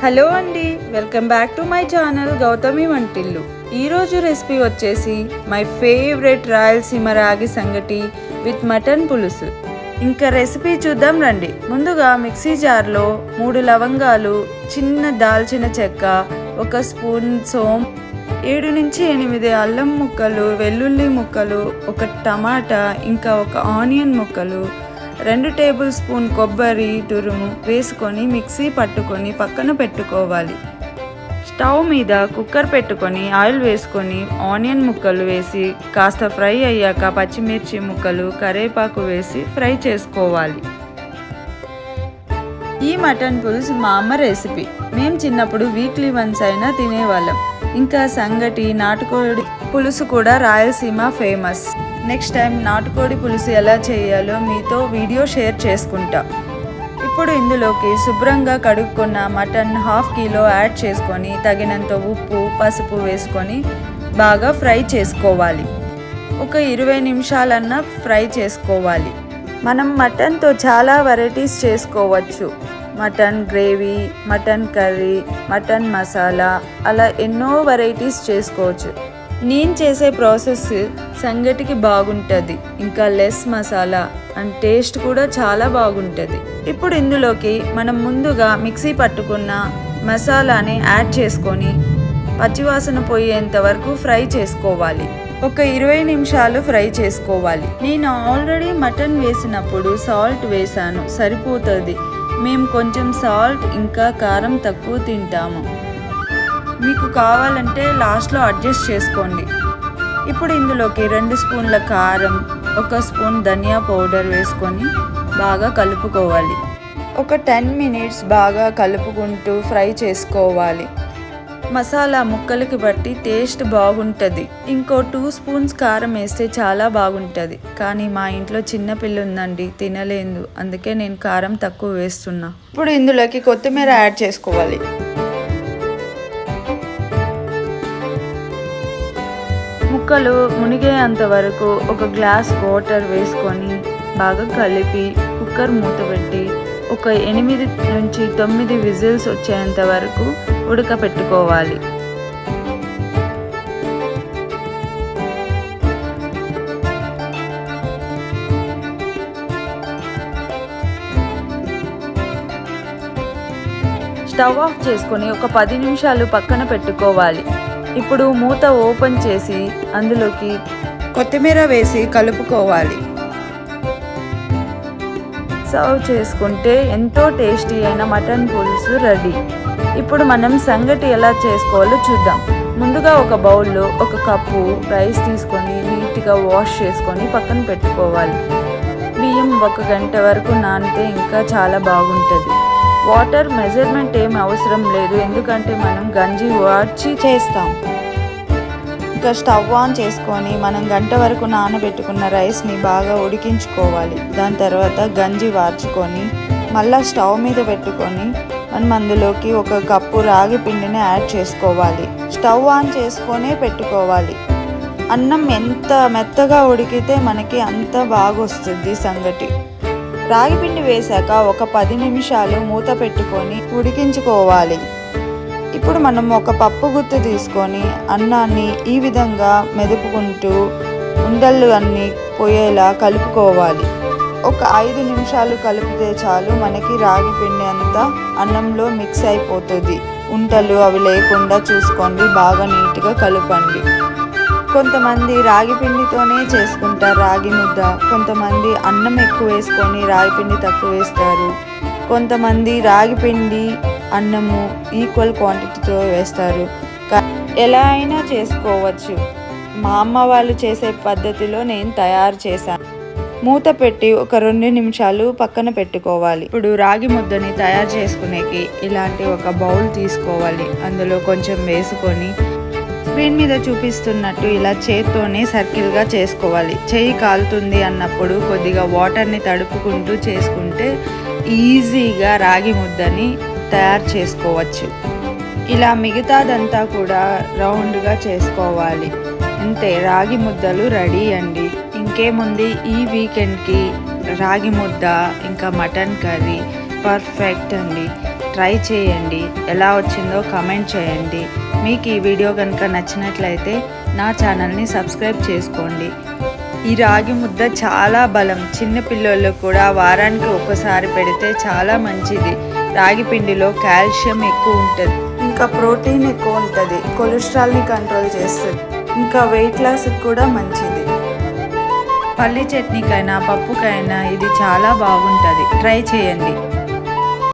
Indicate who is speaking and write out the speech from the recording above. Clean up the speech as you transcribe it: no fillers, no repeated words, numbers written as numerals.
Speaker 1: Hello అండి, welcome back to my channel Gautami వంటిల్లు. ఈరోజు రెసిపీ వచ్చేసి మై ఫేవరెట్ రాయలసీమ రాగి సంగటి విత్ మటన్ పులుసు. ఇంకా రెసిపీ చూద్దాం రండి. ముందుగా మిక్సీ జార్లో 3 లవంగాలు, చిన్న దాల్చిన చెక్క, 1 స్పూన్ సోంపు, 7 నుంచి 8 అల్లం ముక్కలు, వెల్లుల్లి ముక్కలు, 1 టమాటా, ఇంకా 1 ఆనియన్ ముక్కలు, 2 టేబుల్ స్పూన్ కొబ్బరి తురుము వేసుకొని మిక్సీ పట్టుకొని పక్కన పెట్టుకోవాలి. స్టవ్ మీద కుక్కర్ పెట్టుకొని ఆయిల్ వేసుకొని ఆనియన్ ముక్కలు వేసి కాస్త ఫ్రై అయ్యాక పచ్చిమిర్చి ముక్కలు, కరివేపాకు వేసి ఫ్రై చేసుకోవాలి. ఈ మటన్ పులుసు మా అమ్మ రెసిపీ. మేము చిన్నప్పుడు వీక్లీ వన్స్ అయినా తినేవాళ్ళం. ఇంకా సంగటి, నాటుకోడి పులుసు కూడా రాయలసీమ ఫేమస్. నెక్స్ట్ టైం నాటుకోడి పులుసు ఎలా చేయాలో మీతో వీడియో షేర్ చేసుకుంటా. ఇప్పుడు ఇందులోకి శుభ్రంగా కడుక్కున్న మటన్ 1/2 కిలో యాడ్ చేసుకొని తగినంత ఉప్పు, పసుపు వేసుకొని బాగా ఫ్రై చేసుకోవాలి. ఒక 20 నిమిషాలన్నా ఫ్రై చేసుకోవాలి. మనం మటన్తో చాలా వెరైటీస్ చేసుకోవచ్చు. Mutton gravy, mutton curry, mutton masala, అలా ఎన్నో వెరైటీస్ చేసుకోవచ్చు. నేను చేసే ప్రాసెస్ సంగటికి బాగుంటుంది. ఇంకా లెస్ మసాలా అండ్ టేస్ట్ కూడా చాలా బాగుంటుంది. ఇప్పుడు ఇందులోకి మనం ముందుగా మిక్సీ పట్టుకున్న మసాలాని యాడ్ చేసుకొని పచ్చివాసన పోయేంత వరకు ఫ్రై చేసుకోవాలి. ఒక 20 నిమిషాలు ఫ్రై చేసుకోవాలి. నేను ఆల్రెడీ మటన్ వేసినప్పుడు సాల్ట్ వేసాను, సరిపోతుంది. మేము కొంచెం సాల్ట్ ఇంకా కారం తక్కువ తింటాము. మీకు కావాలంటే లాస్ట్లో అడ్జస్ట్ చేసుకోండి. ఇప్పుడు ఇందులోకి 2 స్పూన్ల కారం, 1 స్పూన్ ధనియా పౌడర్ వేసుకొని బాగా కలుపుకోవాలి. ఒక 10 మినిట్స్ బాగా కలుపుకుంటూ ఫ్రై చేసుకోవాలి. మసాలా ముక్కలకి బట్టి టేస్ట్ బాగుంటుంది. ఇంకో 2 స్పూన్స్ కారం వేస్తే చాలా బాగుంటుంది. కానీ మా ఇంట్లో చిన్నపిల్ల ఉందండి, తినలేదు. అందుకే నేను కారం తక్కువ వేస్తున్నా. ఇప్పుడు ఇందులోకి కొత్తిమీర యాడ్ చేసుకోవాలి. ముక్కలు మునిగేంత వరకు 1 గ్లాస్ వాటర్ వేసుకొని బాగా కలిపి కుక్కర్ మూత పెట్టి ఒక 8 నుంచి 9 విజిల్స్ వచ్చేంత వరకు ఉడకపెట్టుకోవాలి. స్టవ్ ఆఫ్ చేసుకొని ఒక 10 నిమిషాలు పక్కన పెట్టుకోవాలి. ఇప్పుడు మూత ఓపెన్ చేసి అందులోకి కొత్తిమీర వేసి కలుపుకోవాలి. సర్వ్ చేసుకుంటే ఎంతో టేస్టీ అయిన మటన్ పులుసు రెడీ. ఇప్పుడు మనం సంగటి ఎలా చేసుకోవాలో చూద్దాం. ముందుగా ఒక బౌల్లో 1 కప్పు రైస్ తీసుకొని నీట్గా వాష్ చేసుకొని పక్కన పెట్టుకోవాలి. బియ్యం 1 గంట వరకు నానితే ఇంకా చాలా బాగుంటుంది. వాటర్ మెజర్మెంట్ ఏమి అవసరం లేదు, ఎందుకంటే మనం గంజి వార్చి చేస్తాం. ఇంకా స్టవ్ ఆన్ చేసుకొని మనం గంట వరకు నానబెట్టుకున్న రైస్ని బాగా ఉడికించుకోవాలి. దాని తర్వాత గంజి వార్చుకొని మళ్ళీ స్టవ్ మీద పెట్టుకొని మనం అందులోకి 1 కప్పు రాగి పిండిని యాడ్ చేసుకోవాలి. స్టవ్ ఆన్ చేసుకొనే పెట్టుకోవాలి. అన్నం ఎంత మెత్తగా ఉడికితే మనకి అంత బాగా వస్తుంది సంగటి. రాగి పిండి వేశాక ఒక 10 నిమిషాలు మూత పెట్టుకొని ఉడికించుకోవాలి. ఇప్పుడు మనం 1 పప్పు గుత్తి తీసుకొని అన్నాన్ని ఈ విధంగా మెదుపుకుంటూ ఉండలు అన్నీ పోయేలా కలుపుకోవాలి. ఒక 5 నిమిషాలు కలిపితే చాలు, మనకి రాగి పిండి అంతా అన్నంలో మిక్స్ అయిపోతుంది. ఉంటలు అవి లేకుండా చూసుకోండి, బాగా నీట్గా కలపండి. కొంతమంది రాగి పిండితోనే చేసుకుంటారు రాగి ముద్ద. కొంతమంది అన్నం ఎక్కువ వేసుకొని రాగి పిండి తక్కువ వేస్తారు. కొంతమంది రాగి పిండి అన్నము ఈక్వల్ క్వాంటిటీతో వేస్తారు. ఎలా అయినా చేసుకోవచ్చు. మా అమ్మ వాళ్ళు చేసే పద్ధతిలో నేను తయారు చేశాను. మూత పెట్టి ఒక 2 నిమిషాలు పక్కన పెట్టుకోవాలి. ఇప్పుడు రాగి ముద్దని తయారు చేసుకునేకి ఇలాంటి ఒక బౌల్ తీసుకోవాలి. అందులో కొంచెం వేసుకొని స్క్రీన్ మీద చూపిస్తున్నట్టు ఇలా చేత్తోనే సర్కిల్గా చేసుకోవాలి. చెయ్యి కాలుతుంది అన్నప్పుడు కొద్దిగా వాటర్ని తడుపుకుంటూ చేసుకుంటే ఈజీగా రాగి ముద్దని తయారు చేసుకోవచ్చు. ఇలా మిగతాదంతా కూడా రౌండ్గా చేసుకోవాలి. అంతే, రాగి ముద్దలు రెడీ అండి. ఇంకేముంది, ఈ వీకెండ్కి రాగి ముద్ద ఇంకా మటన్ కర్రీ పర్ఫెక్ట్ అండి. ట్రై చేయండి. ఎలా వచ్చిందో కామెంట్ చేయండి. మీకు ఈ వీడియో కనుక నచ్చినట్లయితే నా ఛానల్ని సబ్స్క్రైబ్ చేసుకోండి. ఈ రాగి ముద్ద చాలా బలం. చిన్న పిల్లలకు కూడా వారానికి ఒకసారి పెడితే చాలా మంచిది. రాగి పిండిలో కాల్షియం ఎక్కువ ఉంటుంది, ఇంకా ప్రోటీన్ ఎక్కువ ఉంటుంది, కొలెస్ట్రాల్ని కంట్రోల్ చేస్తుంది, ఇంకా వెయిట్ లాస్కి కూడా మంచిది. పల్లి చట్నీకైనా పప్పుకైనా ఇది చాలా బాగుంటుంది. ట్రై చేయండి.